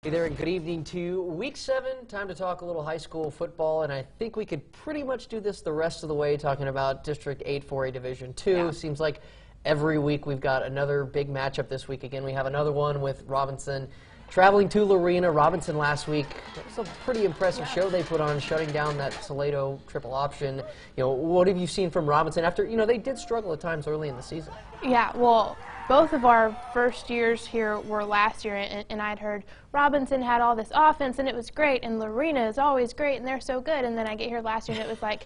Hey there, and good evening to Week 7. Time to talk a little high school football, and I think we could pretty much do this the rest of the way, talking about District 8 4A Division 2. Yeah. Seems like every week we've got another big matchup this week. Again, we have another one with Robinson traveling to Lorena. Robinson last week, it's a pretty impressive show they put on, shutting down that Salado triple option. You know, what have you seen from Robinson after, they did struggle at times early in the season? Yeah, well, both of our first years here were last year, and I'd heard Robinson had all this offense, and it was great, and Lorena is always great, and they're so good. And then I get here last year, and it was like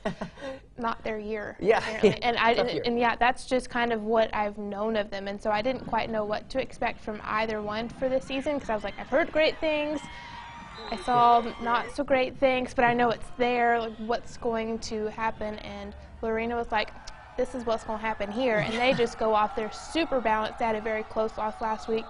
not their year. Yeah, and yeah, that's just kind of what I've known of them, and so I didn't quite know what to expect from either one for this season, because I was like, I've heard great things, I saw not so great things, but I know it's there, like what's going to happen. And Lorena was like, this is what's going to happen here, and they just go off. They're super balanced. They had a very close loss last week,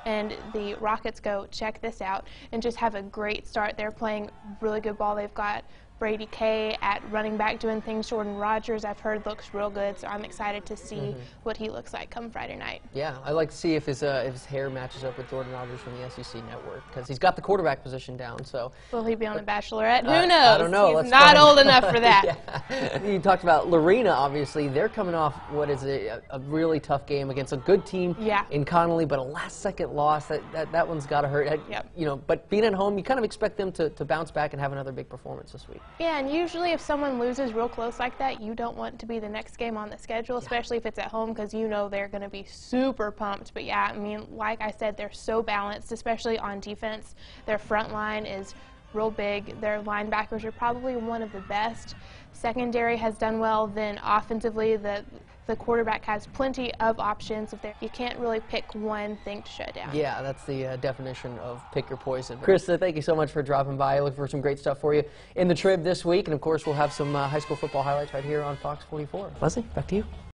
and the Rockets go, check this out, and just have a great start. They're playing really good ball. They've got Brady Kay at running back doing things. Jordan Rogers, I've heard, looks real good, so I'm excited to see what he looks like come Friday night. Yeah, I'd like to see if his hair matches up with Jordan Rogers from the SEC Network, because he's got the quarterback position down. So will he be on The Bachelorette? Who knows? I don't know. He's not old enough for that. Yeah. You talked about Lorena, obviously. They're coming off what is a really tough game against a good team in Connolly, but a last-second loss. That one's got to hurt. Yep. But being at home, you kind of expect them to bounce back and have another big performance this week. Yeah, and usually if someone loses real close like that, you don't want to be the next game on the schedule, especially if it's at home, because you know they're going to be super pumped. But yeah, I mean, like I said, they're so balanced, especially on defense. Their front line is real big. Their linebackers are probably one of the best. Secondary has done well. Then offensively, the quarterback has plenty of options. You can't really pick one thing to shut down. Yeah, that's the definition of pick your poison. Krista, thank you so much for dropping by. I look for some great stuff for you in the Trib this week. And, of course, we'll have some high school football highlights right here on Fox 44. Leslie, back to you.